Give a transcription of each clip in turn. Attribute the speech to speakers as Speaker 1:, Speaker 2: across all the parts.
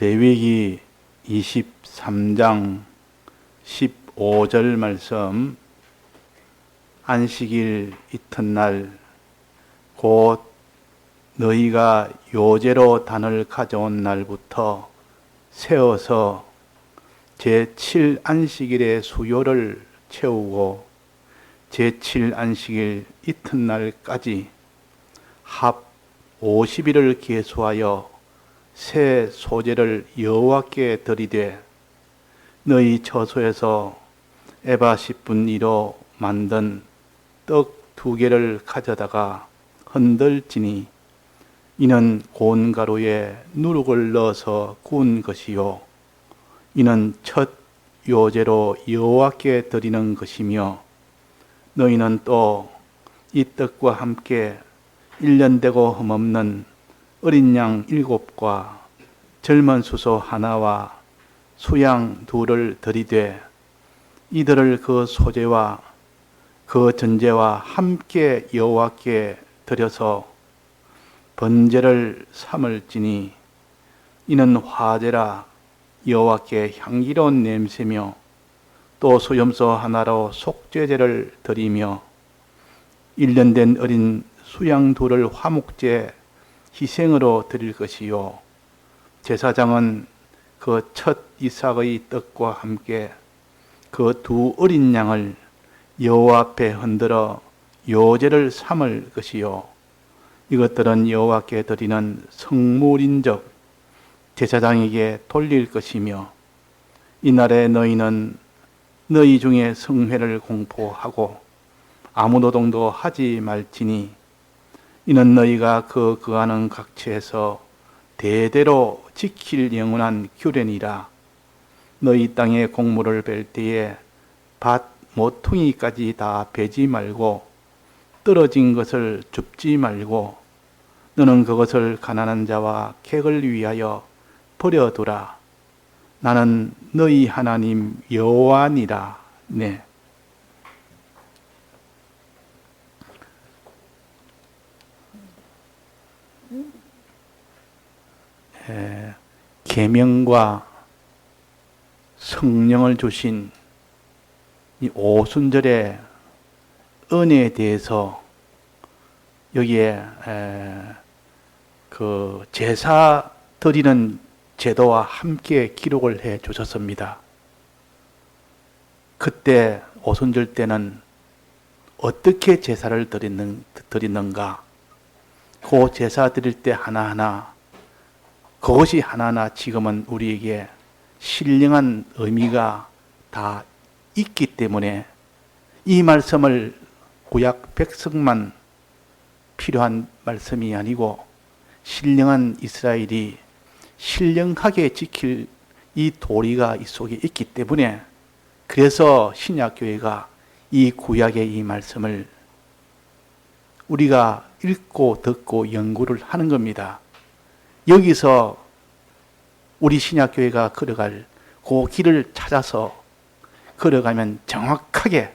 Speaker 1: 레위기 23장 15절 말씀, 안식일 이튿날 곧 너희가 요제로 단을 가져온 날부터 세어서 제7 안식일의 수요를 채우고 제7 안식일 이튿날까지 합 50일을 계수하여 새 소제를 여호와께 드리되 너희 처소에서 에바 10분니로 만든 떡 2개를 가져다가 흔들지니 이는 고운 가루에 누룩을 넣어서 구운 것이요 이는 첫 요제로 여호와께 드리는 것이며 너희는 또 이 떡과 함께 1년 되고 흠없는 어린 양 7과 젊은 수소 하나와 수양 2를 드리되 이들을 그 소제와 그 전제와 함께 여호와께 드려서 번제를 삼을지니 이는 화제라 여호와께 향기로운 냄새며 또 수염소 하나로 속죄제를 드리며 1년 된 어린 수양 2를 화목제 희생으로 드릴 것이요 제사장은 그 첫 이삭의 떡과 함께 그 2 어린 양을 여호와 앞에 흔들어 요제를 삼을 것이요 이것들은 여호와께 드리는 성물인적 제사장에게 돌릴 것이며 이날에 너희는 너희 중에 성회를 공포하고 아무 노동도 하지 말지니 이는 너희가 거하는 각처에서 대대로 지킬 영원한 규례니라. 너희 땅에 곡물을 벨 때에 밭 모퉁이까지 다 베지 말고 떨어진 것을 줍지 말고 너는 그것을 가난한 자와 객을 위하여 버려두라. 나는 너희 하나님 여호와니라. 네. 계명과 성령을 주신 이 오순절의 은혜에 대해서 여기에 그 제사 드리는 제도와 함께 기록을 해 주셨습니다. 그때 오순절 때는 어떻게 제사를 드리는가? 그 제사 드릴 때 하나하나 그것이 하나하나 지금은 우리에게 신령한 의미가 다 있기 때문에 이 말씀을 구약 백성만 필요한 말씀이 아니고 신령한 이스라엘이 신령하게 지킬 이 도리가 이 속에 있기 때문에 그래서 신약교회가 이 구약의 이 말씀을 우리가 읽고 듣고 연구를 하는 겁니다. 여기서 우리 신약교회가 걸어갈 그 길을 찾아서 걸어가면 정확하게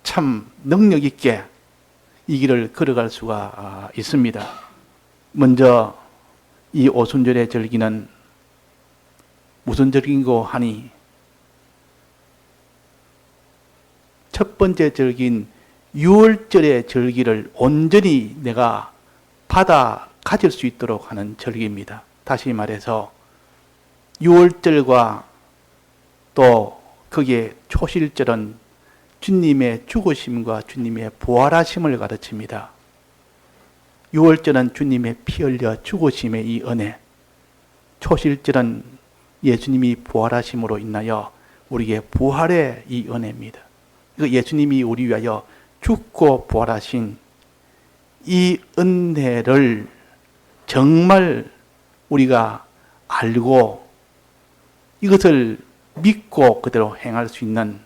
Speaker 1: 참 능력 있게 이 길을 걸어갈 수가 있습니다. 먼저 이 오순절의 절기는 무슨 절기인고 하니 첫 번째 절기인 유월절의 절기를 온전히 내가 받아 가질 수 있도록 하는 절기입니다. 다시 말해서 유월절과 또 거기에 초실절은 주님의 죽으심과 주님의 부활하심을 가르칩니다. 유월절은 주님의 피 흘려 죽으심의 이 은혜, 초실절은 예수님이 부활하심으로 인하여 우리에게 부활의 이 은혜입니다. 예수님이 우리 위하여 죽고 부활하신 이 은혜를 정말 우리가 알고 이것을 믿고 그대로 행할 수 있는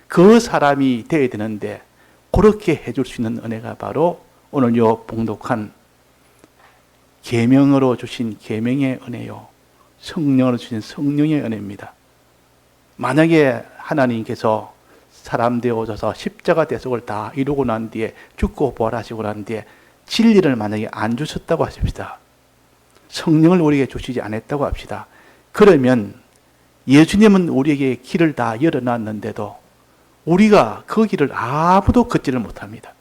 Speaker 1: 그 사람이 되어야 되는데 그렇게 해줄 수 있는 은혜가 바로 오늘 요 봉독한 계명으로 주신 계명의 은혜요 성령으로 주신 성령의 은혜입니다. 만약에 하나님께서 사람 되어 오셔서 십자가 대속을 다 이루고 난 뒤에 죽고 부활하시고 난 뒤에 진리를 만약에 안 주셨다고 하십시다. 성령을 우리에게 주시지 않았다고 합시다. 그러면 예수님은 우리에게 길을 다 열어놨는데도 우리가 그 길을 아무도 걷지를 못합니다.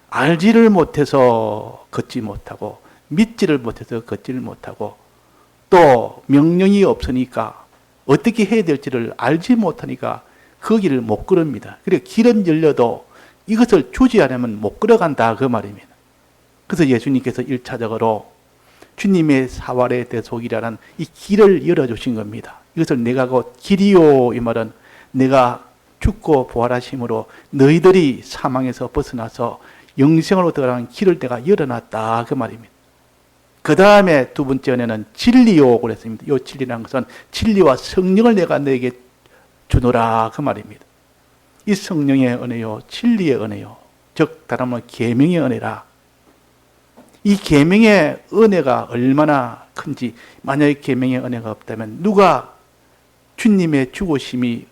Speaker 1: 알지를 못해서 걷지 못하고 믿지를 못해서 걷지를 못하고 또 명령이 없으니까 어떻게 해야 될지를 알지 못하니까 그 길을 못 걸읍니다. 그리고 길은 열려도 이것을 주지 않으면 못 걸어간다 그 말입니다. 그래서 예수님께서 1차적으로 주님의 사활의 대속이라는 이 길을 열어주신 겁니다. 이것을 내가 곧 길이요 이 말은 내가 죽고 부활하심으로 너희들이 사망에서 벗어나서 영생으로 들어가는 길을 내가 열어놨다 그 말입니다. 그 다음에 두 번째 은혜는 진리요 그랬습니다. 이 진리라는 것은 진리와 성령을 내가 너에게 주노라 그 말입니다. 이 성령의 은혜요 진리의 은혜요 즉 다른 말로 계명의 은혜라. 이 계명의 은혜가 얼마나 큰지 만약에 계명의 은혜가 없다면 누가 주님의 죽으심이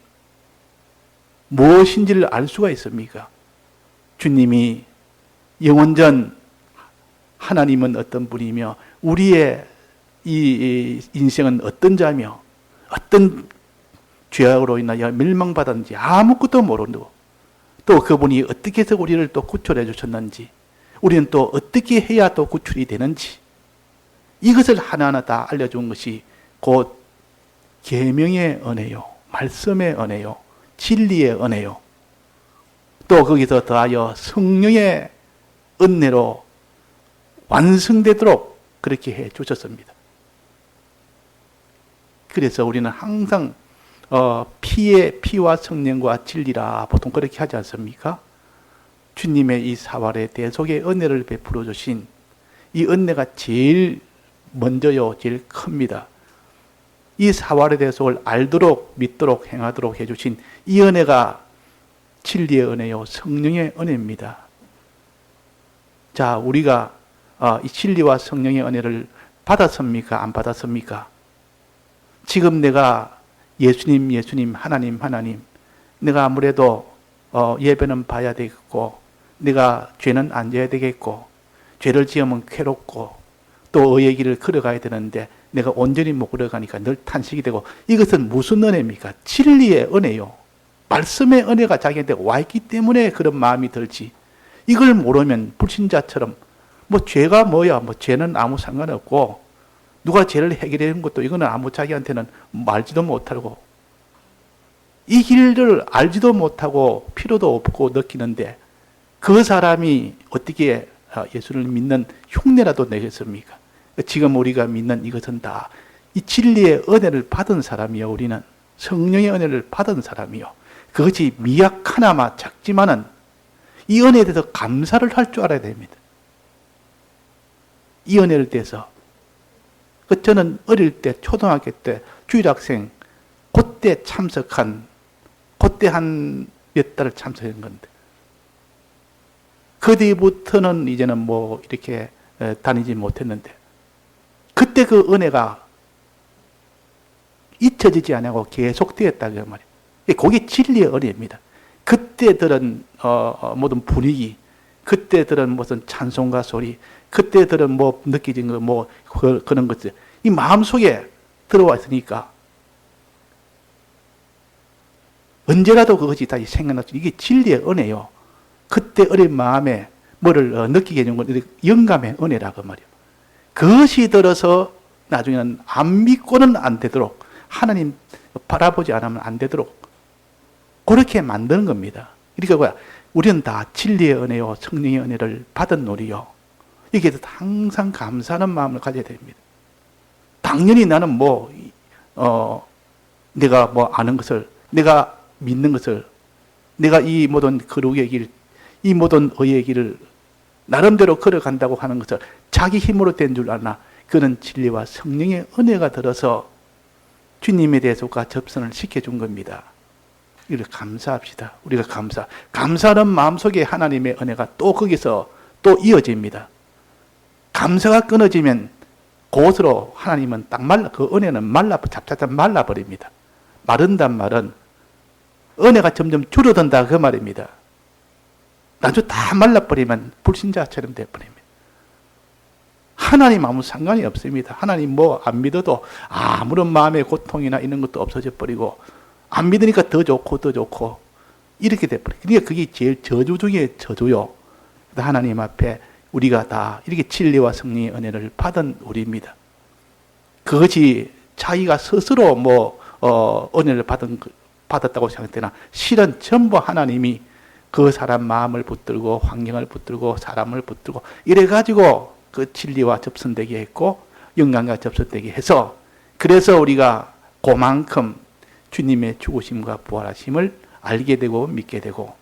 Speaker 1: 무엇인지를 알 수가 있습니까? 주님이 영원전 하나님은 어떤 분이며 우리의 이 인생은 어떤 자며 어떤 죄악으로 인하여 멸망받았는지 아무것도 모르고 또 그분이 어떻게 해서 우리를 또 구출해 주셨는지 우리는 또 어떻게 해야 또 구출이 되는지 이것을 하나하나 다 알려준 것이 곧 계명의 은혜요 말씀의 은혜요 진리의 은혜요 또 거기서 더하여 성령의 은혜로 완성되도록 그렇게 해 주셨습니다. 그래서 우리는 항상 피와 성령과 진리라 보통 그렇게 하지 않습니까? 주님의 이 사활의 대속의 은혜를 베풀어 주신 이 은혜가 제일 먼저요 제일 큽니다. 이 사활의 대속을 알도록 믿도록 행하도록 해주신 이 은혜가 진리의 은혜요 성령의 은혜입니다. 자, 우리가 이 진리와 성령의 은혜를 받았습니까? 안 받았습니까? 지금 내가 예수님 하나님 내가 아무래도 예배는 봐야 되겠고 내가 죄는 안 져야 되겠고 죄를 지으면 괴롭고 또 의의 길을 걸어가야 되는데 내가 온전히 못 걸어가니까 늘 탄식이 되고 이것은 무슨 은혜입니까? 진리의 은혜요. 말씀의 은혜가 자기한테 와 있기 때문에 그런 마음이 들지. 이걸 모르면 불신자처럼 뭐 죄가 뭐야? 뭐 죄는 아무 상관없고 누가 죄를 해결하는 것도 이거는 아무 자기한테는 알지도 못하고 이 길을 알지도 못하고 필요도 없고 느끼는데 그 사람이 어떻게 예수를 믿는 흉내라도 내겠습니까? 지금 우리가 믿는 이것은 다 이 진리의 은혜를 받은 사람이요. 우리는 성령의 은혜를 받은 사람이요. 그것이 미약하나마 작지만은 이 은혜에 대해서 감사를 할 줄 알아야 됩니다. 이 은혜를 대해서 저는 어릴 때 초등학교 때 주일학생 그때 참석한 그때 한 몇 달을 참석한 건데 그 뒤부터는 이제는 뭐 이렇게 다니지 못했는데 그때 그 은혜가 잊혀지지 않고 계속되었다 그 말이에요. 그게 진리의 은혜입니다. 그때 들은 모든 분위기, 그때 들은 무슨 찬송가 소리, 그때 들은 뭐 느껴진 거 뭐 그런 것들 이 마음 속에 들어와 있으니까 언제라도 그것이 다시 생각나죠. 이게 진리의 은혜요. 그때 어린 마음에 뭐를 느끼게 해준 건 영감의 은혜라고 말이에요. 그것이 들어서 나중에는 안 믿고는 안 되도록 하나님 바라보지 않으면 안 되도록 그렇게 만드는 겁니다. 그러니까 뭐야? 우리는 다 진리의 은혜요, 성령의 은혜를 받은 우리요. 여기에 대해서 항상 감사하는 마음을 가져야 됩니다. 당연히 나는 내가 뭐 아는 것을, 내가 믿는 것을, 내가 이 모든 거룩의 길, 이 모든 의의 길을 나름대로 걸어간다고 하는 것을 자기 힘으로 된 줄 아나 그는 진리와 성령의 은혜가 들어서 주님에 대해서가 접선을 시켜준 겁니다. 이를 감사합시다. 우리가 감사하는 마음속에 하나님의 은혜가 또 거기서 또 이어집니다. 감사가 끊어지면 그것으로 하나님은 딱 그 은혜는 잡잡 말라버립니다. 마른단 말은 은혜가 점점 줄어든다 그 말입니다. 나중에 다 말라버리면 불신자처럼 돼버립니다. 하나님 아무 상관이 없습니다. 하나님 뭐 안 믿어도 아무런 마음의 고통이나 이런 것도 없어져 버리고, 안 믿으니까 더 좋고 이렇게 돼버려요. 그러니까 그게 제일 저주 중에 저주요. 하나님 앞에 우리가 다 이렇게 진리와 성령의 은혜를 받은 우리입니다. 그것이 자기가 스스로 은혜를 받았다고 생각되나, 실은 전부 하나님이 그 사람 마음을 붙들고 환경을 붙들고 사람을 붙들고 이래가지고 그 진리와 접선되게 했고 영광과 접선되게 해서, 그래서 우리가 그만큼 주님의 죽으심과 부활하심을 알게 되고 믿게 되고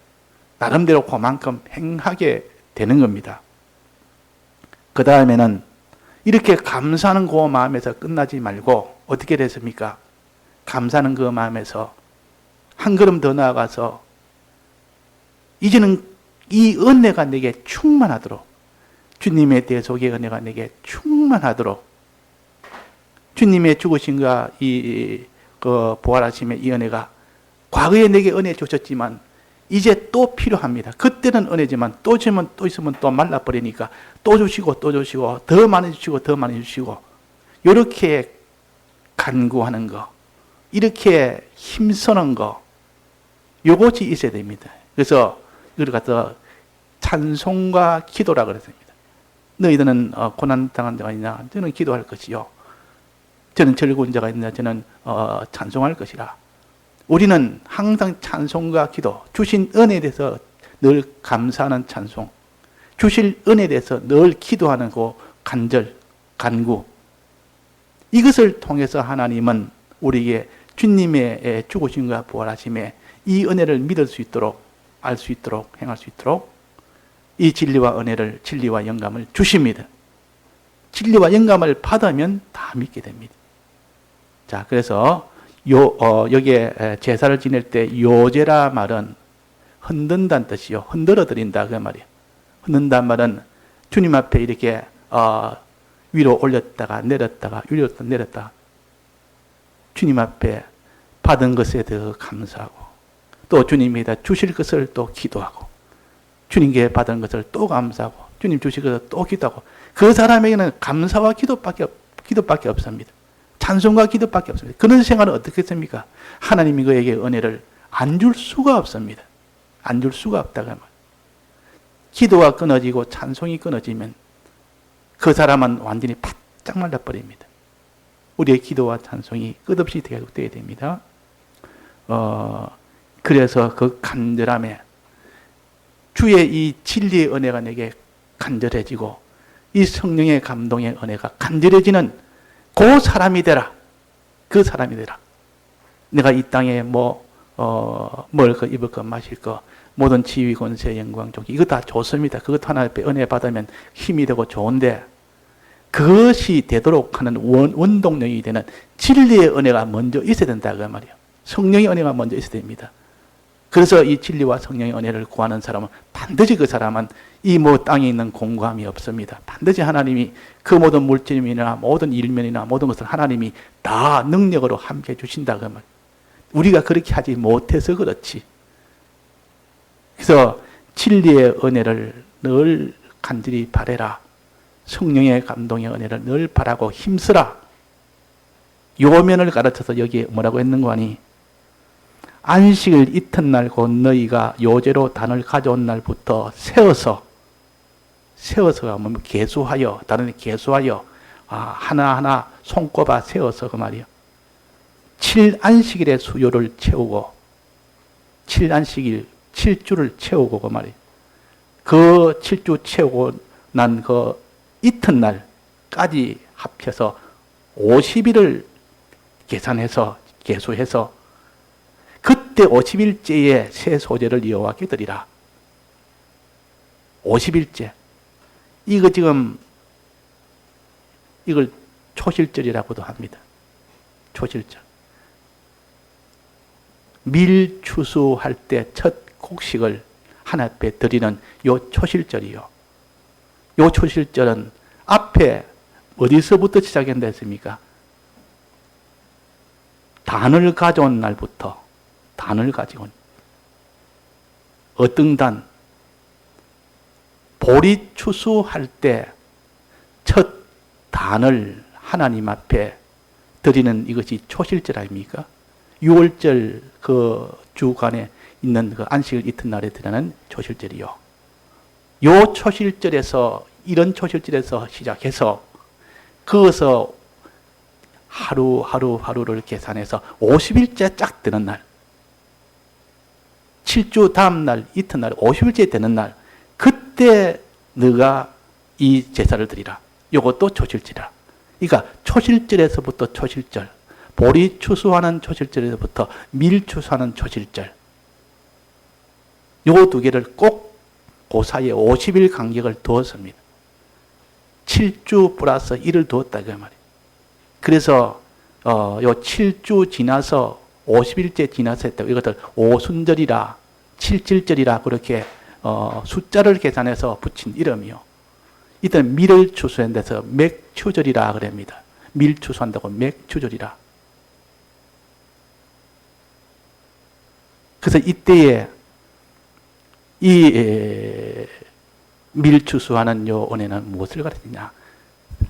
Speaker 1: 나름대로 그만큼 행하게 되는 겁니다. 그 다음에는 이렇게 감사하는 그 마음에서 끝나지 말고 어떻게 됐습니까? 감사하는 그 마음에서 한 걸음 더 나아가서 이제는 이 은혜가 내게 충만하도록, 주님의 대속의 은혜가 내게 충만하도록, 주님의 죽으심과 그 부활하심의 이 은혜가 과거에 내게 은혜 주셨지만 이제 또 필요합니다. 그때는 은혜지만 또 주면 또 있으면 또 말라버리니까 또 주시고 더 많이 주시고 더 많이 주시고, 이렇게 간구하는 거, 이렇게 힘쓰는 거, 요것이 있어야 됩니다. 그래서 이걸 갖다 찬송과 기도라 그랬습니다. 너희들은 고난당한 자가 있냐? 저는 기도할 것이요. 저는 즐거운 자가 있냐? 저는 찬송할 것이라. 우리는 항상 찬송과 기도, 주신 은혜에 대해서 늘 감사하는 찬송, 주실 은혜에 대해서 늘 기도하는 그 간절, 간구, 이것을 통해서 하나님은 우리에게 주님의 죽으심과 부활하심에 이 은혜를 믿을 수 있도록, 알 수 있도록, 행할 수 있도록 이 진리와 은혜를, 진리와 영감을 주십니다. 진리와 영감을 받으면 다 믿게 됩니다. 자, 그래서 여기에 제사를 지낼 때 요제라 말은 흔든다는 뜻이요. 흔들어 드린다 그 말이에요. 흔든다는 말은 주님 앞에 이렇게 위로 올렸다가 내렸다가 위로 내렸다가 주님 앞에 받은 것에 더 감사하고, 또 주님에다 주실 것을 또 기도하고, 주님께 받은 것을 또 감사하고, 주님 주실 것을 또 기도하고, 그 사람에게는 감사와 기도밖에 없습니다. 찬송과 기도밖에 없습니다. 그런 생활은 어떻게 했습니까? 하나님이 그에게 은혜를 안 줄 수가 없습니다. 안 줄 수가 없다고 말이에요. 기도가 끊어지고 찬송이 끊어지면 그 사람은 완전히 바짝 말라버립니다. 우리의 기도와 찬송이 끝없이 계속되어야 됩니다. 그래서 그 간절함에 주의 이 진리의 은혜가 내게 간절해지고 이 성령의 감동의 은혜가 간절해지는 그 사람이 되라. 그 사람이 되라. 내가 이 땅에 먹을 거, 입을 거, 마실 거, 모든 지위, 권세, 영광, 존귀, 이거 다 좋습니다. 그것 하나 은혜 받으면 힘이 되고 좋은데, 그것이 되도록 하는 원동력이 되는 진리의 은혜가 먼저 있어야 된다 그 말이에요. 성령의 은혜가 먼저 있어야 됩니다. 그래서 이 진리와 성령의 은혜를 구하는 사람은 반드시 그 사람은 이 땅에 있는 공고함이 없습니다. 반드시 하나님이 그 모든 물질이나 모든 일면이나 모든 것을 하나님이 다 능력으로 함께 주신다 그 말. 우리가 그렇게 하지 못해서 그렇지. 그래서 진리의 은혜를 늘 간절히 바라라. 성령의 감동의 은혜를 늘 바라고 힘쓰라. 요면을 가르쳐서 여기에 뭐라고 했는 거 아니? 안식을 이튿날 곧 너희가 요제로 단을 가져온 날부터 세어서가 뭐 계수하여, 다른 계수하여 하나하나 손꼽아 세어서 그 말이요. 7안식일의 수요를 채우고 7주를 채우고 그 말이에요. 그 7주 채우고 난 그 이튿날까지 합해서 50일을 계산해서 계수해서 그때 50일째에 새 소재를 여호와께 드리라. 50일째. 이거 지금 이걸 초실절이라고도 합니다. 초실절. 밀추수할 때 첫 곡식을 하나님 앞에 드리는 요 초실절이요. 요 초실절은 앞에 어디서부터 시작한다 했습니까? 단을 가져온 날부터, 단을 가지고 어떤 단, 보리 추수할 때 첫 간을 하나님 앞에 드리는 이것이 초실절 아닙니까? 6월절 그 주간에 있는 그 안식일 이튿날에 드리는 초실절이요. 요 초실절에서, 이런 초실절에서 시작해서 그것서 하루를 계산해서 50일째 쫙 되는 날, 7주 다음 날, 이튿날, 50일째 되는 날, 그때 너가 이 제사를 드리라. 이것도 초실절이라. 그러니까 초실절에서부터 초실절, 보리 추수하는 초실절에서부터 밀 추수하는 초실절, 요 두 개를 꼭 그 사이에 50일 간격을 두었습니다. 7주 플러스 1을 두었다 그 말이에요. 그래서 요 7주 지나서 50일째 지나서 했다고 이것들 오순절이라 77절이라 그렇게 숫자를 계산해서 붙인 이름이요. 이때는 밀을 추수한 데서 맥추절이라 그럽니다. 밀 추수한다고 맥추절이라. 그래서 이때에 이 밀추수하는 요 은혜는 무엇을 가르치냐?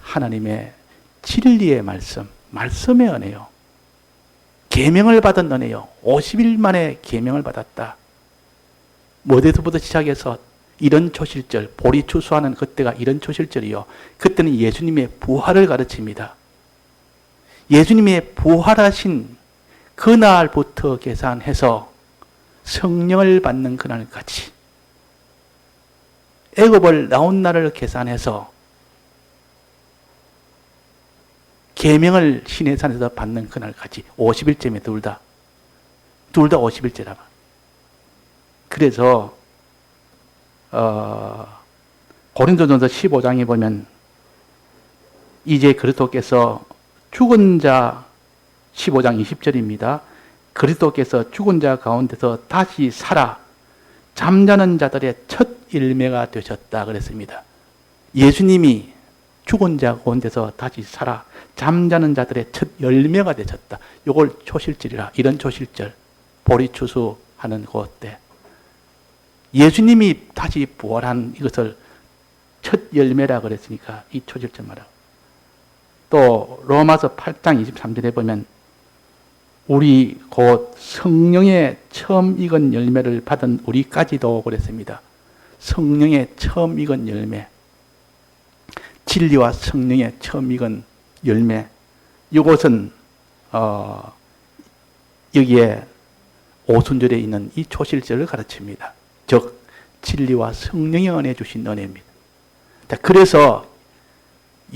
Speaker 1: 하나님의 진리의 말씀, 말씀의 은혜요. 계명을 받은 은혜요. 50일 만에 계명을 받았다. 어디서부터 시작해서 이런 초실절, 보리 추수하는 그때가 이런 초실절이요. 그때는 예수님의 부활을 가르칩니다. 예수님의 부활하신 그날부터 계산해서 성령을 받는 그날까지, 애굽을 나온 날을 계산해서 계명을 시내산에서 받는 그날까지 50일째면 둘 다 50일째라. 그래서 고린도전서 15장에 보면 이제 그리스도께서 죽은 자, 15장 20절입니다. 그리스도께서 죽은 자 가운데서 다시 살아 잠자는 자들의 첫 열매가 되셨다 그랬습니다. 예수님이 죽은 자 가운데서 다시 살아 잠자는 자들의 첫 열매가 되셨다. 이걸 초실절이라. 이런 초실절, 보리 추수하는 그때 예수님이 다시 부활한 이것을 첫 열매라 그랬으니까 이 초실절 말하고, 또 로마서 8장 23절에 보면 우리 곧 성령의 처음 익은 열매를 받은 우리까지도 그랬습니다. 성령의 처음 익은 열매, 진리와 성령의 처음 익은 열매, 이것은 여기에 오순절에 있는 이 초실절을 가르칩니다. 즉 진리와 성령의 은혜 주신 은혜입니다. 그래서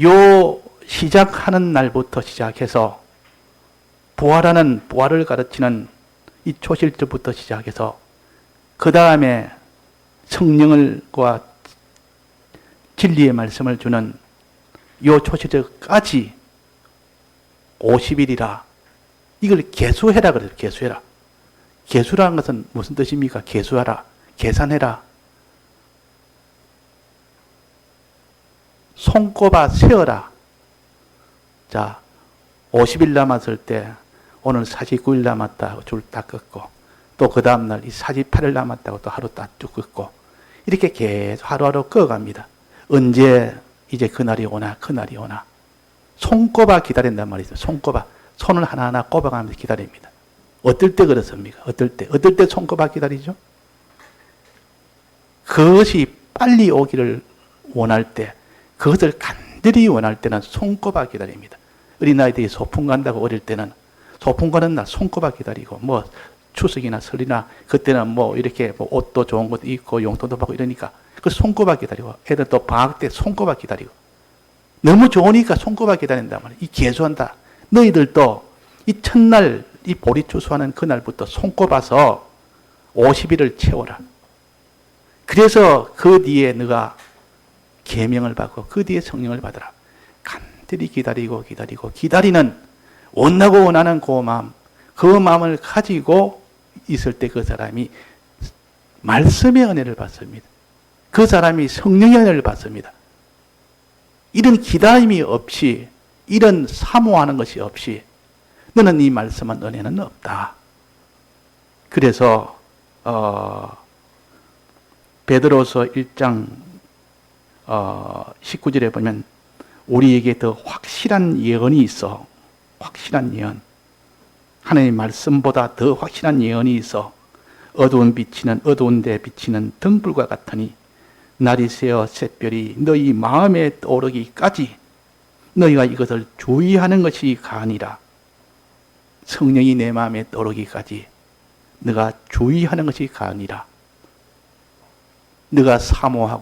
Speaker 1: 요 시작하는 날부터 시작해서 부활하는, 부활을 가르치는 이 초실절부터 시작해서 그 다음에 성령과 진리의 말씀을 주는 요 초실절까지 50일이라. 이걸 계수해라 그래요. 계수해라. 계수라는 것은 무슨 뜻입니까? 계수하라. 계산해라. 손꼽아 세어라. 자, 50일 남았을 때 오늘 49일 남았다고 줄 딱 긋고, 또 그 다음날 이 48일 남았다고 또 하루 딱 쭉 긋고, 이렇게 계속 하루하루 끄어갑니다. 언제 이제 그날이 오나, 그날이 오나. 손꼽아 기다린단 말이죠. 손꼽아. 손을 하나하나 꼽아가면서 기다립니다. 어떨 때 그렇습니까? 어떨 때 손꼽아 기다리죠? 그것이 빨리 오기를 원할 때, 그것을 간절히 원할 때는 손꼽아 기다립니다. 어린아이들이 소풍 간다고 어릴 때는 소풍 가는 날 손꼽아 기다리고, 뭐 추석이나 설이나 그때는 뭐 이렇게 뭐 옷도 좋은 것도 입고 용돈도 받고 이러니까 그 손꼽아 기다리고, 애들 또 방학 때 손꼽아 기다리고, 너무 좋으니까 손꼽아 기다린단 말이에요. 이 계수한다. 너희들도 이 첫날 이 보리 추수하는 그날부터 손꼽아서 50일을 채워라. 그래서 그 뒤에 너가 계명을 받고 그 뒤에 성령을 받으라. 간절히 기다리고 기다리는 원하고 원하는 그 마음을 가지고 있을 때 그 사람이 말씀의 은혜를 받습니다. 그 사람이 성령의 은혜를 받습니다. 이런 기다림이 없이, 이런 사모하는 것이 없이 너는 이 말씀은 은혜는 없다. 그래서 베드로서 1장 19절에 보면 우리에게 더 확실한 예언이 있어. 확실한 예언. 하나님의 말씀보다 더 확실한 예언이 있어. 어두운 데 비치는 등불과 같으니 날이 새어 샛별이 너희 마음에 떠오르기까지 너희가 이것을 주의하는 것이 가니라. 성령이 내 마음에 떠오르기까지 너가 주의하는 것이 가니라. 너가 사모하는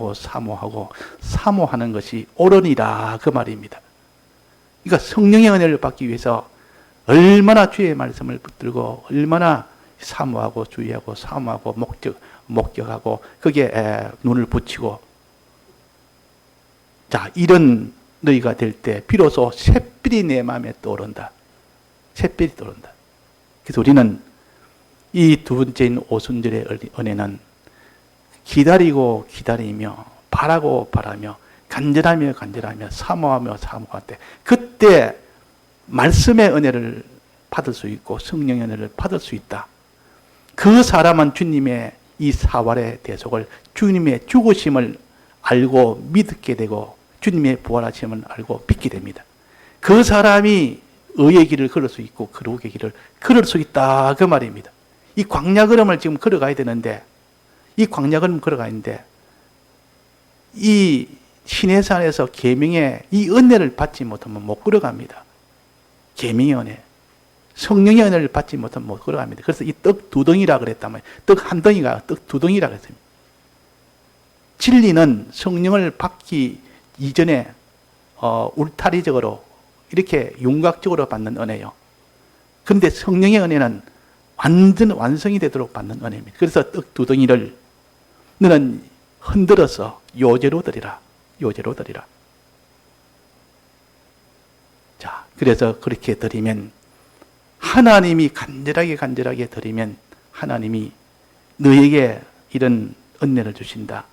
Speaker 1: 것이 옳으니라, 그 말입니다. 그러니까 성령의 은혜를 받기 위해서 얼마나 주의 말씀을 붙들고 얼마나 사모하고 주의하고 사모하고 목격하고 거기에 눈을 붙이고, 자, 이런 너희가 될 때 비로소 샛별이 내 마음에 떠오른다. 샛별이 떠오른다. 그래서 우리는 이 두 번째인 오순절의 은혜는 기다리고 기다리며 바라고 바라며 간절하며 사모하며 사모할 때, 그때 말씀의 은혜를 받을 수 있고 성령의 은혜를 받을 수 있다. 그 사람은 주님의 이 사활의 대속을, 주님의 죽으심을 알고 믿게 되고 주님의 부활하심을 알고 믿게 됩니다. 그 사람이 의의 길을 걸을 수 있고 거룩의 길을 걸을 수 있다, 그 말입니다. 이 광야 걸음을 지금 걸어가야 되는데, 이 광야 걸음 걸어가는데 이 시내산에서 계명의 이 은혜를 받지 못하면 못 걸어갑니다. 계명의 은혜, 성령의 은혜를 받지 못하면 못 걸어갑니다. 그래서 이 떡 두 덩이라 그랬다면, 떡 한 덩이가 떡 두 덩이라 그랬습니다. 진리는 성령을 받기 이전에 울타리적으로 이렇게 윤곽적으로 받는 은혜요. 그런데 성령의 은혜는 완전 완성이 되도록 받는 은혜입니다. 그래서 떡 두 덩이를 너는 흔들어서 요제로 드리라. 요제로 드리라. 자, 그래서 그렇게 드리면 하나님이 간절하게 드리면 하나님이 너에게 이런 은혜를 주신다.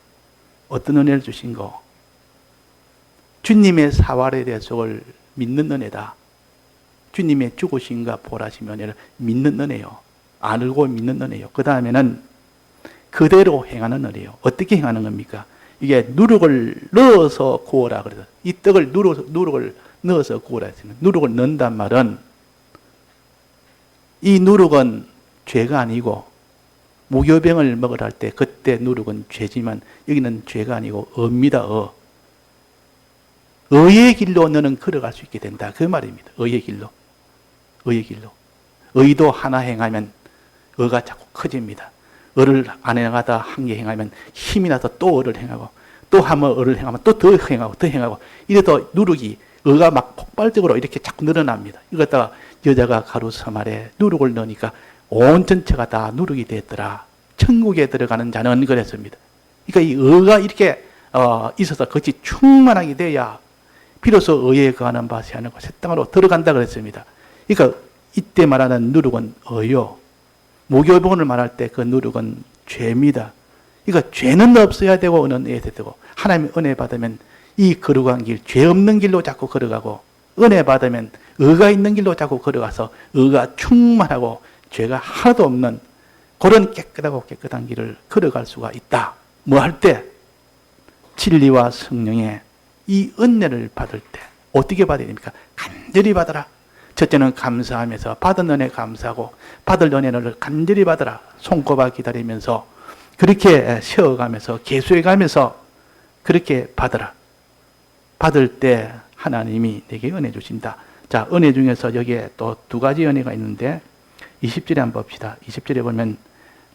Speaker 1: 어떤 은혜를 주신고? 주님의 사활의 대속을 믿는 은혜다. 주님의 죽으심과 부활하심 은혜를 믿는 은혜요. 알고 믿는 은혜요. 그 다음에는 그대로 행하는 은혜요. 어떻게 행하는 겁니까? 이게 누룩을 넣어서 구워라 그래서, 이 떡을 누룩을 넣어서 구워라 했습니다. 누룩을 넣는단 말은, 이 누룩은 죄가 아니고, 무교병을 먹으라 할 때 그때 누룩은 죄지만 여기는 죄가 아니고 의입니다. 의의 길로 너는 걸어갈 수 있게 된다, 그 말입니다. 의의 길로. 의의 길로. 의도 하나 행하면 의가 자꾸 커집니다. 의를 안 행하다 한 개 행하면 힘이 나서 또 의를 행하고, 또 한번 의를 행하면 또 더 행하고 이래도 누룩이, 의가 막 폭발적으로 이렇게 자꾸 늘어납니다. 이거다가 여자가 가루서말에 누룩을 넣으니까 온 전체가 다 누룩이 됐더라. 천국에 들어가는 자는 그랬습니다. 그러니까 이 의가 이렇게 있어서 그것이 충만하게 돼야 비로소 의에 거하는 바 새하늘과 새 땅으로 들어간다 그랬습니다. 그러니까 이때 말하는 누룩은 의요. 무교병을 말할 때 그 누룩은 죄입니다. 그러니까 죄는 없어야 되고 은은 해야 되고, 하나님의 은혜 받으면 이 거룩한 길, 죄 없는 길로 자꾸 걸어가고, 은혜 받으면 의가 있는 길로 자꾸 걸어가서 의가 충만하고 죄가 하나도 없는 그런 깨끗한 길을 걸어갈 수가 있다. 뭐 할 때? 진리와 성령의 이 은혜를 받을 때 어떻게 받아야 됩니까? 간절히 받아라. 첫째는 감사하면서 받은 은혜 감사하고, 받을 은혜를 간절히 받아라. 손꼽아 기다리면서 그렇게 세워가면서 계수해가면서 그렇게 받아라. 받을 때 하나님이 내게 은혜 주신다. 자, 은혜 중에서 여기에 또 두 가지 은혜가 있는데 20절에 한번 봅시다. 20절에 보면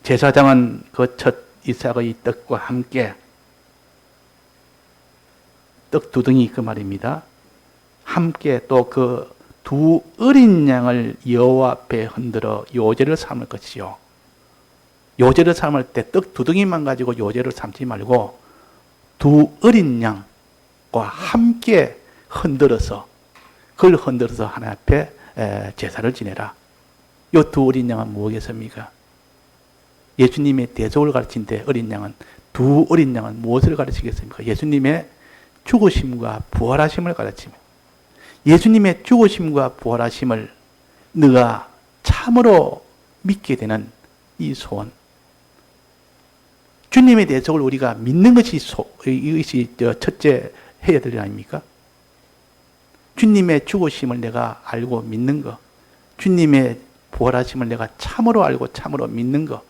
Speaker 1: 제사장은 그 첫 이삭의 떡과 함께, 떡 두 덩이 그 말입니다. 함께 또 그 두 어린 양을 여호와 앞에 흔들어 요제를 삼을 것이요. 요제를 삼을 때 떡 두 덩이만 가지고 요제를 삼지 말고 두 어린 양과 함께 흔들어서, 그걸 흔들어서 하나님 앞에 제사를 지내라. 이 두 어린 양은 무엇이겠습니까? 예수님의 대속을 가르친 데 어린 양은, 두 어린 양은 무엇을 가르치겠습니까? 예수님의 죽으심과 부활하심을 가르칩니다. 예수님의 죽으심과 부활하심을 너가 참으로 믿게 되는 이 소원. 주님의 대속을 우리가 믿는 것이 이것이 첫째 해야 될 일 아닙니까? 주님의 죽으심을 내가 알고 믿는 것, 주님의 부활하심을 내가 참으로 알고 참으로 믿는 것,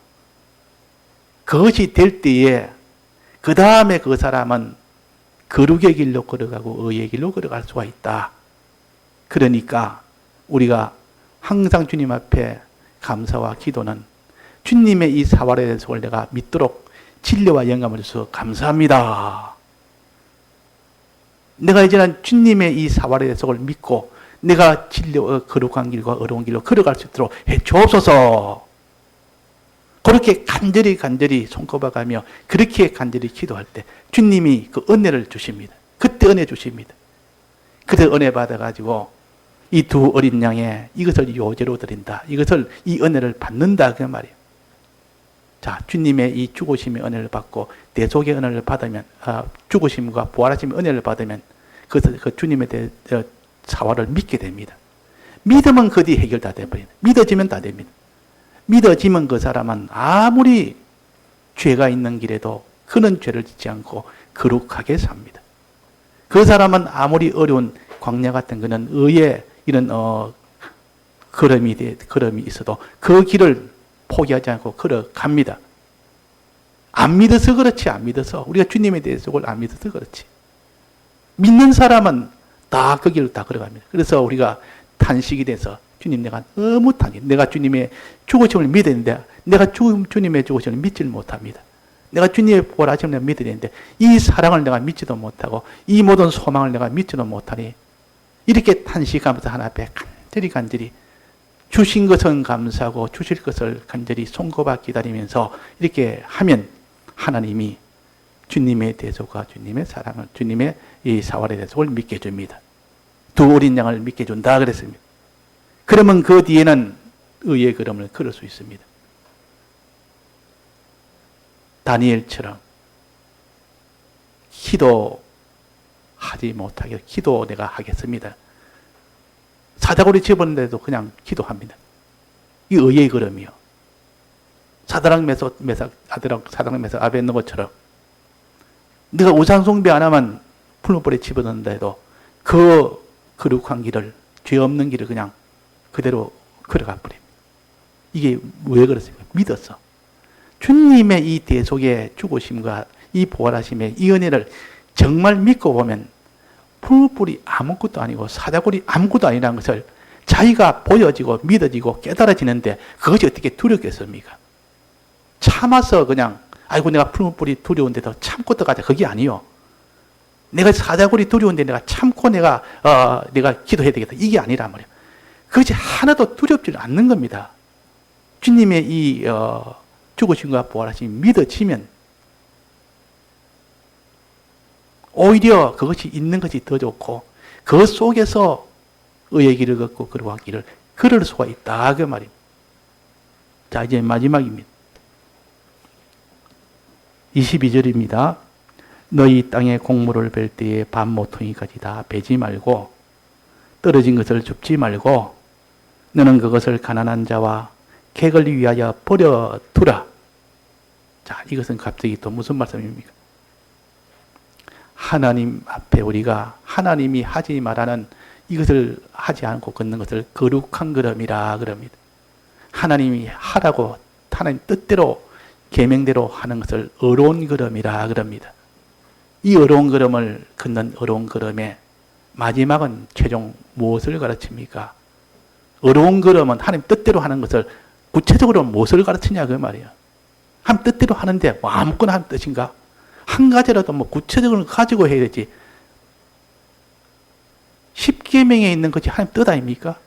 Speaker 1: 그것이 될 때에 그 다음에 그 사람은 거룩의 길로 걸어가고 의의 길로 걸어갈 수가 있다. 그러니까 우리가 항상 주님 앞에 감사와 기도는 주님의 이 사활의 대속을 내가 믿도록 진리와 영감을 주셔서 감사합니다. 내가 이제는 주님의 이 사활의 대속을 믿고 내가 진리와 거룩한 길과 어려운 길로 걸어갈 수 있도록 해 주옵소서. 그렇게 간절히 손꼽아가며 그렇게 간절히 기도할 때 주님이 그 은혜를 주십니다. 그때 은혜 주십니다. 그때 은혜 받아가지고 이 두 어린 양의 이것을 요제로 드린다. 이것을 이 은혜를 받는다 그 말이에요. 자, 주님의 이 죽으심의 은혜를 받고 대속의 은혜를 받으면, 죽으심과 부활하심의 은혜를 받으면 그 주님의 사활을 믿게 됩니다. 믿으면 그 뒤 해결 다 돼버립니다. 믿어지면 다 됩니다. 믿어지면 그 사람은 아무리 죄가 있는 길에도 그는 죄를 짓지 않고 거룩하게 삽니다. 그 사람은 아무리 어려운 광야 같은 거는 의의 이런 걸음이 있어도 그 길을 포기하지 않고 걸어갑니다. 안 믿어서 그렇지, 안 믿어서. 우리가 주님에 대해서 안 믿어서 그렇지. 믿는 사람은 다 그 길을 다 걸어갑니다. 그래서 우리가 탄식이 돼서 주님 내가 너무 탄식, 내가 주님의 죽으심을 믿었는데 내가 주님의 죽으심을 믿지를 못합니다. 내가 주님의 부활하심을 내가 믿어야 되는데 이 사랑을 내가 믿지도 못하고 이 모든 소망을 내가 믿지도 못하니 이렇게 탄식하면서 하나님 앞에 간절히 주신 것은 감사하고 주실 것을 간절히 손꼽아 기다리면서 이렇게 하면 하나님이 주님의 대속과 주님의 사랑을, 주님의 이 사활의 대속을 믿게 해줍니다. 두 어린 양을 믿게 해준다 그랬습니다. 그러면 그 뒤에는 의의 걸음을 걸을 수 있습니다. 다니엘처럼 기도하지 못하게 기도 내가 하겠습니다. 사자고리 집었는데도 그냥 기도합니다. 이 의의 걸음이요. 사드락 메삭 아벳느고처럼 네가 우상숭배 안 하면 풀무불에 집어넣는데도 그 거룩한 길을, 죄 없는 길을 그냥 그대로 걸어가 버립니다. 이게 왜 그렇습니까? 믿었어. 주님의 이 대속의 죽으심과 이 부활하심의 이 은혜를 정말 믿고 보면 풀무불이 아무것도 아니고 사자골이 아무것도 아니라는 것을 자기가 보여지고 믿어지고 깨달아지는데 그것이 어떻게 두렵겠습니까? 참아서 그냥 아이고 내가 풀무불이 두려운데도 참고 떠가자. 그게 아니요. 내가 사자골이 두려운데 내가 참고 내가 기도해야 되겠다. 이게 아니란 말이에요. 그것이 하나도 두렵지 않는 겁니다. 주님의 이 죽으심과 부활하심이 믿어지면 오히려 그것이 있는 것이 더 좋고 그 속에서 의의 길을 걷고 거룩한 길을 걸을 수가 있다 그 말입니다. 자, 이제 마지막입니다. 22절입니다. 너희 땅에 곡물을 벨 때에 밥 모퉁이까지 다 베지 말고 떨어진 것을 줍지 말고 너는 그것을 가난한 자와 객을 위하여 버려두라. 자, 이것은 갑자기 또 무슨 말씀입니까? 하나님 앞에 우리가 하나님이 하지 말라는 이것을 하지 않고 걷는 것을 거룩한 걸음이라 그럽니다. 하나님이 하라고 하나님 뜻대로 계명대로 하는 것을 어려운 걸음이라 그럽니다. 이 어려운 걸음을 걷는 어려운 걸음의 마지막은 최종 무엇을 가르칩니까? 어려운 걸음은 하나님 뜻대로 하는 것을 구체적으로 무엇을 가르치냐 그 말이에요. 하나님 뜻대로 하는데 뭐 아무거나 하는 뜻인가? 한 가지라도 뭐 구체적으로 가지고 해야 되지. 십계명에 있는 것이 하나님 뜻 아닙니까?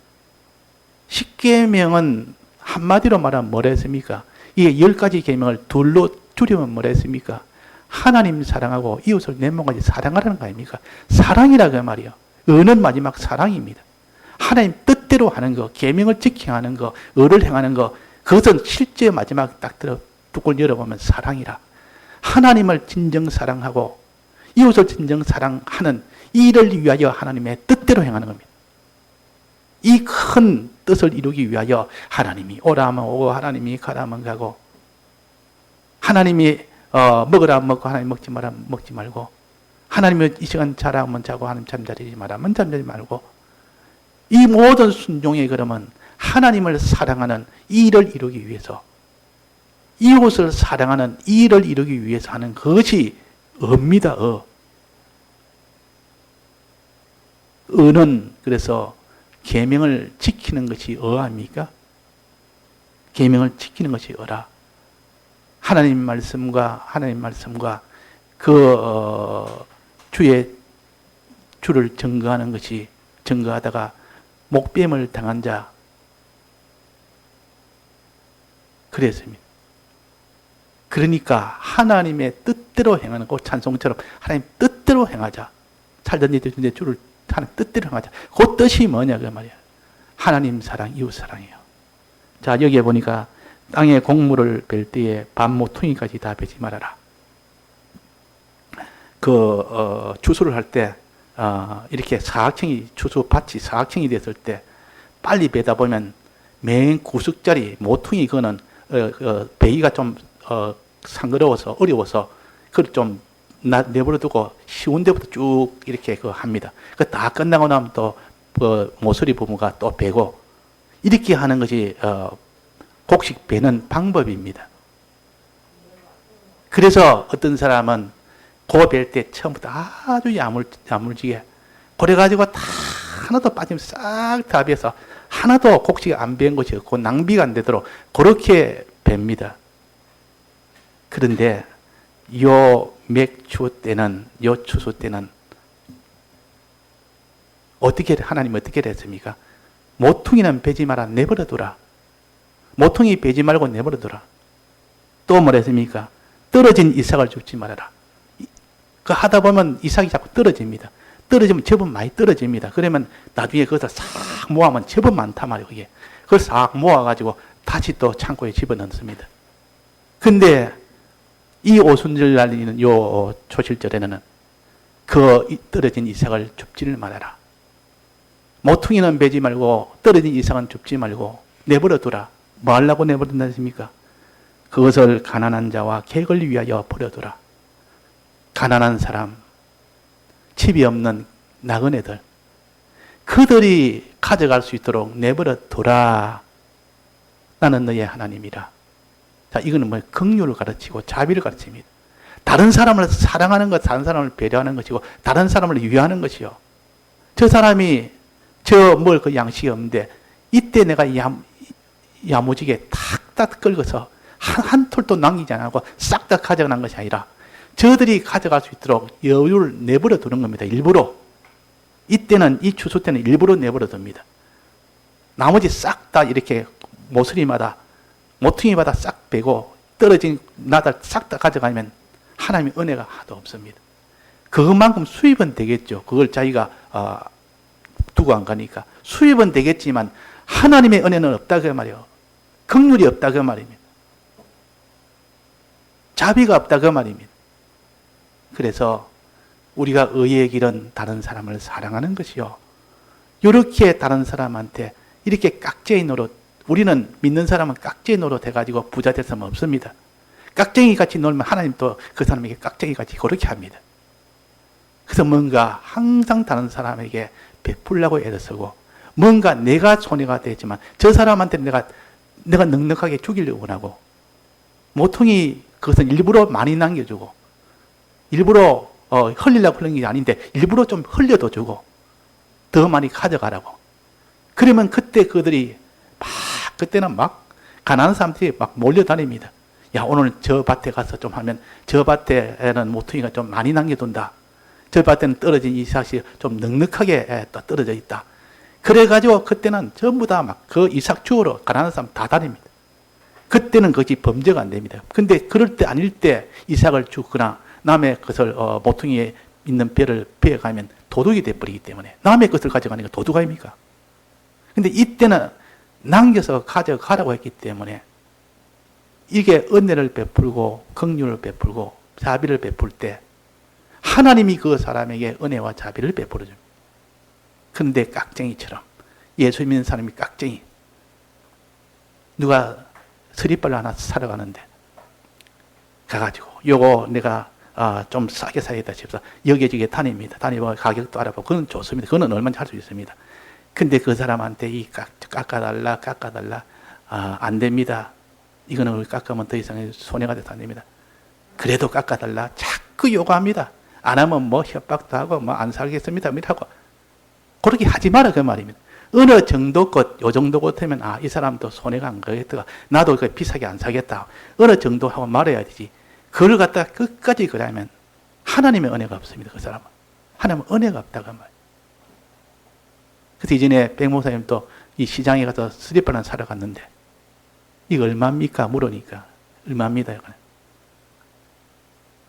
Speaker 1: 십계명은 한마디로 말하면 뭐라 했습니까? 이게 10가지 계명을 둘로 줄이면 뭐라 했습니까? 하나님 사랑하고 이웃을 내 몸까지 사랑하라는 거 아닙니까? 사랑이라 그 말이에요. 의는 마지막 사랑입니다. 하나님 뜻대로 하는 거, 계명을 지켜하는 거, 의를 행하는 거, 그것은 실제 마지막 딱 들어 뚜껑을 열어보면 사랑이라. 하나님을 진정 사랑하고 이웃을 진정 사랑하는 이를 위하여 하나님의 뜻대로 행하는 겁니다. 이 큰 뜻을 이루기 위하여 하나님이 오라 하면 오고 하나님이 가라 하면 가고 하나님이 먹으라 하면 먹고 하나님 먹지 마라 하면 먹지 말고 하나님은 이 시간 자라면 자고 하나님 잠자리지 말라면 잠자지 말고 이 모든 순종의 그러면 하나님을 사랑하는 이 일을 이루기 위해서 이웃을 사랑하는 이 일을 이루기 위해서 하는 것이 의입니다. 의는 그래서 계명을 지키는 것이 의 아닙니까? 계명을 지키는 것이 의라. 하나님 말씀과 주의 주를 증거하는 것이 증거하다가 목뱀을 당한 자 그랬습니다. 그러니까 하나님의 뜻대로 행하는 그 찬송처럼 하나님 뜻대로 행하자. 살던 이들인데 주를 하나님 뜻대로 행하자. 그 뜻이 뭐냐 그 말이야. 하나님 사랑, 이웃 사랑이에요. 자 여기에 보니까 땅에 곡물을 벨 때에 밤모퉁이까지 다 베지 말아라. 추수를 할 때 이렇게 추수밭이 사각형이 됐을 때 빨리 베다 보면 맨 구석자리 모퉁이 그거는 베기가 좀 상그러워서 어려워서 그걸 좀 내버려 두고 쉬운 데부터 쭉 이렇게 합니다. 그 다 끝나고 나면 또 모서리 부분가 또 베고 이렇게 하는 것이 곡식 베는 방법입니다. 그래서 어떤 사람은 고 벨 때 처음부터 아주 야물지게 그래가지고 다 하나도 빠지면 싹 다 베서 하나도 곡식이 안 벤 것이 없고 낭비가 안 되도록 그렇게 뵙니다. 그런데 요 맥추 때는 요 추수 때는 하나님 어떻게 했습니까? 모퉁이는 베지 마라 내버려 두라. 모퉁이 베지 말고 내버려 두라. 또 뭐랬습니까? 떨어진 이삭을 줍지 말아라. 그 하다 보면 이삭이 자꾸 떨어집니다. 떨어지면 제법 많이 떨어집니다. 그러면 나중에 그것을 싹 모아면 제법 많단 말이에요. 그게. 그걸 싹 모아가지고 다시 또 창고에 집어넣습니다. 근데 이 오순절 날리는 요 초실절에는 그 떨어진 이삭을 줍지를 말아라. 모퉁이는 베지 말고 떨어진 이삭은 줍지 말고 내버려 두라. 뭐 하려고 내버려 둔다 했습니까? 그것을 가난한 자와 객을 위하여 버려두라. 가난한 사람, 집이 없는 나그네들, 그들이 가져갈 수 있도록 내버려 두라. 나는 너의 하나님이라. 자, 이거는 뭐 긍휼을 가르치고 자비를 가르칩니다. 다른 사람을 사랑하는 것, 다른 사람을 배려하는 것이고, 다른 사람을 위하는 것이요. 저 사람이 그 양식이 없는데, 이때 내가 야무지게 탁탁 긁어서 한 톨도 남기지 않고 싹 다 가져가는 것이 아니라, 저들이 가져갈 수 있도록 여유를 내버려 두는 겁니다. 일부러. 이때는, 이 추수 때는 일부러 내버려 둡니다. 나머지 싹 다 이렇게 모퉁이마다 싹 빼고 떨어진 나달 싹 다 가져가면 하나님의 은혜가 하도 없습니다. 그것만큼 수입은 되겠죠. 그걸 자기가 두고 안 가니까. 수입은 되겠지만 하나님의 은혜는 없다 그 말이에요. 긍휼이 없다 그 말입니다. 자비가 없다 그 말입니다. 그래서 우리가 의의 길은 다른 사람을 사랑하는 것이요. 이렇게 다른 사람한테 이렇게 깍쟁이 노릇, 우리는 믿는 사람은 깍쟁이 노릇 해가지고 부자 됐으면 없습니다. 깍쟁이 같이 놀면 하나님 또 그 사람에게 깍쟁이 같이 그렇게 합니다. 그래서 뭔가 항상 다른 사람에게 베풀려고 애를 쓰고 뭔가 내가 손해가 되지만 저 사람한테 내가 넉넉하게 주기려고 원하고 모퉁이 그것은 일부러 많이 남겨주고 일부러 흘리려고 흘리는 게 아닌데 일부러 좀 흘려도 주고 더 많이 가져가라고. 그러면 그때 그때는 막 가난한 사람들이 막 몰려다닙니다. 야, 오늘 저 밭에 가서 좀 하면 저 밭에는 모퉁이가 좀 많이 남겨둔다. 저 밭에는 떨어진 이삭이 좀 넉넉하게 또 떨어져 있다. 그래가지고 그때는 전부 다 막 그 이삭 주우러 가난한 사람 다 다닙니다. 그때는 그것이 범죄가 안 됩니다. 근데 그럴 때 아닐 때 이삭을 주거나 남의 것을 모퉁이에 있는 배를 베어가면 도둑이 돼버리기 때문에 남의 것을 가져가니까 도둑 아닙니까? 근데 이때는 남겨서 가져가라고 했기 때문에 이게 은혜를 베풀고 긍휼을 베풀고 자비를 베풀 때 하나님이 그 사람에게 은혜와 자비를 베풀어 줍니다. 그런데 깍쟁이처럼 예수 믿는 사람이 깍쟁이, 누가 서리발로 하나 사러 가는데 가가지고 요거 내가 좀 싸게 사야겠다 싶어서 여기저기 다닙니다. 다니고 가격도 알아보고 그건 좋습니다. 그건 얼마든지 할 수 있습니다. 근데 그 사람한테 이 깎아달라 안 됩니다. 이거는 깎으면 더 이상 손해가 돼서 안 됩니다. 그래도 깎아달라 자꾸 요구합니다. 안 하면 뭐 협박도 하고 뭐 안 살겠습니다 하고 그렇게 하지 마라 그 말입니다. 어느 정도 요 정도 같으면 이 사람도 손해가 안 가겠다. 나도 비싸게 안 사겠다. 어느 정도 하고 말해야 되지. 그걸 갖다가 끝까지 그러면 하나님의 은혜가 없습니다. 그 사람은. 하나님은 은혜가 없다고 말이에요. 그래서 이전에 백 목사님도 이 시장에 가서 스리퍼를 사러 갔는데 이거 얼마입니까? 물으니까 얼마입니다.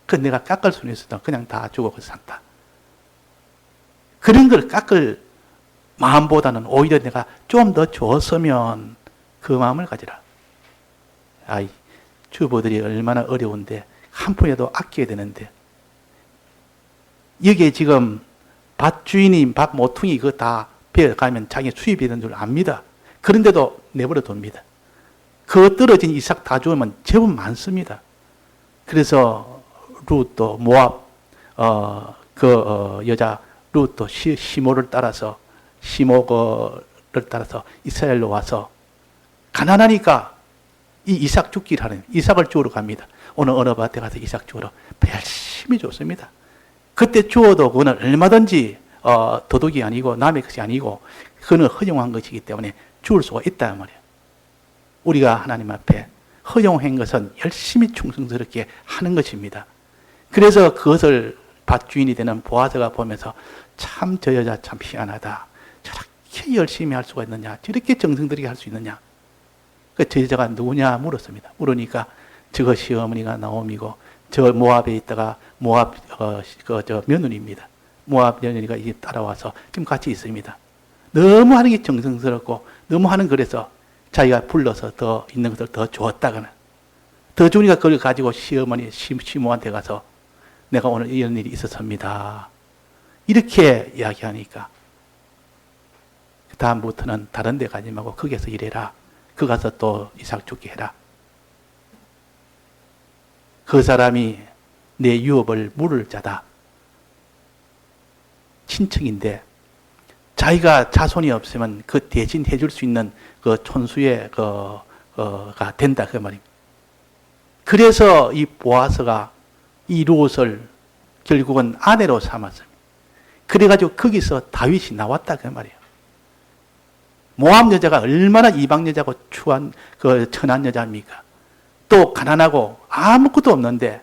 Speaker 1: 그 내가 깎을 수는 있어도 그냥 다 주고 그 산다. 그런 걸 깎을 마음보다는 오히려 내가 좀 더 줬으면 그 마음을 가지라. 주부들이 얼마나 어려운데 한 푼이라도 아껴야 되는데 여기에 지금 밭 주인이 밭 모퉁이 그거 다 베어가면 자기 수입이 되는 줄 압니다. 그런데도 내버려 둡니다. 그 떨어진 이삭 다 주면 제법 많습니다. 그래서 룻도 모압 여자 룻도 시모를 따라서 이스라엘로 와서 가난하니까 이 이삭 죽기를 하는 이삭을 주우러 갑니다. 오늘 어느 밭에 가서 이삭 주우러 열심히 줬습니다. 그때 주어도 그거는 얼마든지 도둑이 아니고 남의 것이 아니고 그거는 허용한 것이기 때문에 주울 수가 있단 말이에요. 우리가 하나님 앞에 허용한 것은 열심히 충성스럽게 하는 것입니다. 그래서 그것을 밭 주인이 되는 보아스가 보면서 참 저 여자 참 희한하다. 저렇게 열심히 할 수가 있느냐. 저렇게 정성 들이게 할 수 있느냐. 저 여자가 누구냐 물었습니다. 물으니까 저거 시어머니가 나옴이고 저 모압에 있다가 모압 저 며느리입니다. 모압 며느리가 이제 따라와서 지금 같이 있습니다. 너무 하는 게 정성스럽고 너무 하는 그래서 자기가 불러서 더 있는 것을 더 주었다거나 더 주니까 그걸 가지고 시어머니 시모한테 가서 내가 오늘 이런 일이 있었습니다. 이렇게 이야기하니까 다음부터는 다른 데 가지 말고 거기에서 일해라. 그 가서 또 이삭 죽게 해라. 그 사람이 내 유업을 물을 자다. 친척인데 자기가 자손이 없으면 그 대신 해줄 수 있는 그 촌수의 가 된다 그 말입니다. 그래서 이 보아스가 이 룻을 결국은 아내로 삼았습니다. 그래가지고 거기서 다윗이 나왔다 그 말이에요. 모압 여자가 얼마나 이방 여자고 추한 그 천한 여자입니까? 또 가난하고 아무것도 없는데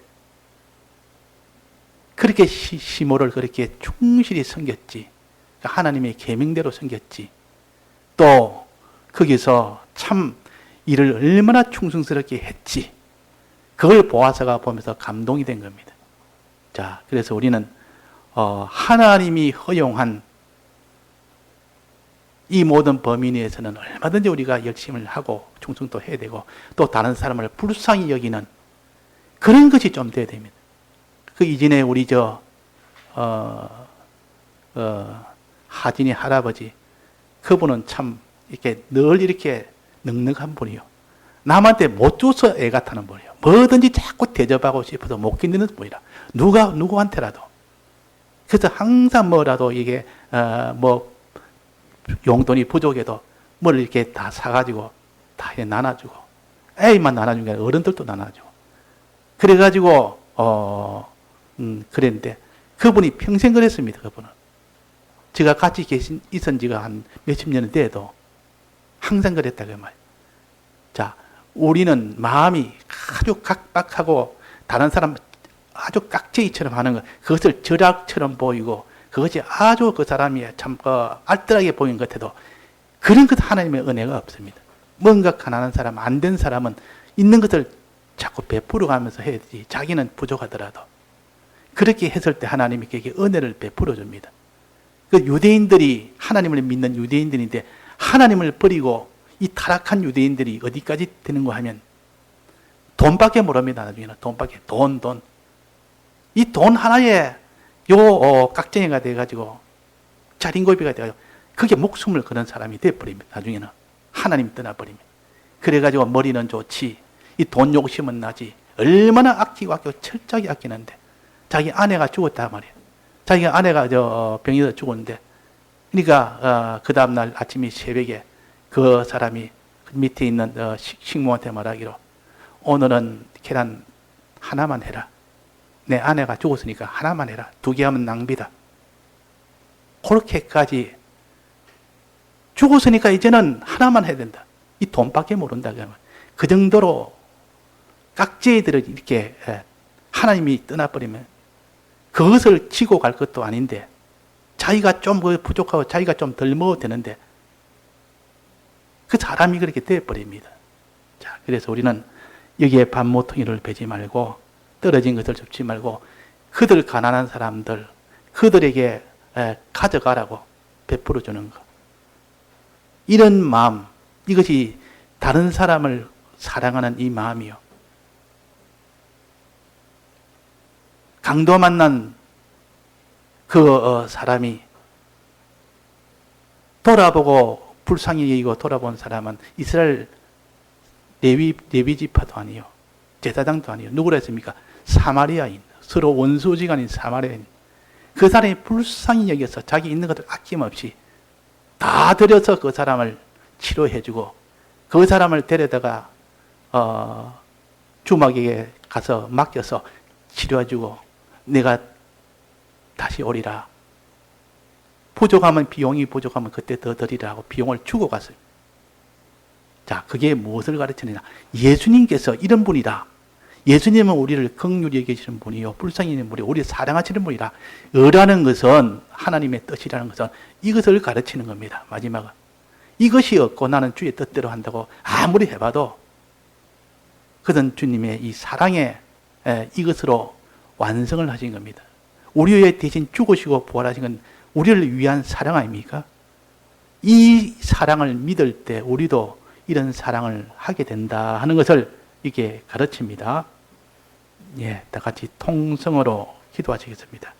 Speaker 1: 그렇게 시모를 그렇게 충실히 섬겼지. 하나님의 계명대로 섬겼지. 또 거기서 참 일을 얼마나 충성스럽게 했지. 그걸 보아스가 보면서 감동이 된 겁니다. 자, 그래서 우리는 하나님이 허용한 이 모든 범위 내에서는 얼마든지 우리가 열심을 하고 충성도 해야 되고 또 다른 사람을 불쌍히 여기는 그런 것이 좀 돼야 됩니다. 그 이전에 우리 하진이 할아버지 그분은 참 이렇게 늘 이렇게 넉넉한 분이요. 남한테 못 줘서 애가 타는 분이요. 뭐든지 자꾸 대접하고 싶어서 못 견디는 분이라. 누구한테라도. 그래서 항상 뭐라도 이게 용돈이 부족해도 뭘 이렇게 다 사가지고 다 나눠주고 애만 나눠주는 게 아니라 어른들도 나눠주고 그래가지고 그랬는데 그분이 평생 그랬습니다. 그분은 제가 같이 있은 지가 한 몇십 년이 돼도 항상 그랬다 그 말. 자, 우리는 마음이 아주 각박하고 다른 사람 아주 깍쟁이처럼 하는 것 그것을 절약처럼 보이고 그것이 아주 그 사람이 참 알뜰하게 보이는 것 같아도 그런 것 하나님의 은혜가 없습니다. 뭔가 가난한 사람, 안 된 사람은 있는 것을 자꾸 베풀어 가면서 해야지 자기는 부족하더라도 그렇게 했을 때 하나님이 그에게 은혜를 베풀어 줍니다. 그 유대인들이 하나님을 믿는 유대인들인데 하나님을 버리고 이 타락한 유대인들이 어디까지 되는가 하면 돈밖에 모릅니다. 나중에는 돈밖에 돈. 이 돈 하나에 깍쟁이가 돼가지고 자린고비가 돼가지고 그게 목숨을 거는 사람이 돼버립니다. 나중에는 하나님 떠나버립니다. 그래가지고 머리는 좋지 이 돈 욕심은 나지 얼마나 아끼고 철저하게 아끼는데 자기 아내가 죽었단 말이에요. 자기 아내가 병이 죽었는데, 그러니까 그 다음날 아침에 새벽에 그 사람이 그 밑에 있는 식모한테 말하기로, 오늘은 계란 하나만 해라. 내 아내가 죽었으니까 하나만 해라. 2개 하면 낭비다. 그렇게까지 죽었으니까 이제는 하나만 해야 된다. 이 돈밖에 모른다. 그 정도로 깍지들을 이렇게 하나님이 떠나버리면 그것을 지고 갈 것도 아닌데, 자기가 좀 부족하고 자기가 좀 덜 먹어도 되는데 그 사람이 그렇게 되어버립니다. 자, 그래서 우리는 여기에 반모퉁이를 베지 말고 떨어진 것을 줍지 말고 그들 가난한 사람들, 그들에게 가져가라고 베풀어 주는 것. 이런 마음, 이것이 다른 사람을 사랑하는 이 마음이요. 강도 만난 그 사람이 돌아보고 불쌍히 여기고 돌아본 사람은 이스라엘 레위 지파도 아니요, 제사장도 아니요. 누구라 했습니까? 사마리아인, 서로 원수지간인 사마리아인. 그 사람이 불쌍히 여겨서 자기 있는 것을 아낌없이 다 들여서 그 사람을 치료해주고 그 사람을 데려다가 주막에게 가서 맡겨서 치료해주고 내가 다시 오리라. 부족하면 비용이 부족하면 그때 더 드리라 하고 비용을 주고 갔어요. 자, 그게 무엇을 가르치느냐? 예수님께서 이런 분이다. 예수님은 우리를 긍휼히 여기시는 분이요, 불쌍히 여기는 분이요, 우리를 사랑하시는 분이라. 의라는 것은 하나님의 뜻이라는 것은 이것을 가르치는 겁니다. 마지막은 이것이 없고 나는 주의 뜻대로 한다고 아무리 해봐도 그는 주님의 이 사랑의 이것으로 완성을 하신 겁니다. 우리 위해 대신 죽으시고 부활하신 건 우리를 위한 사랑 아닙니까? 이 사랑을 믿을 때 우리도 이런 사랑을 하게 된다 하는 것을 이게 가르칩니다. 예, 다 같이 통성으로 기도하시겠습니다.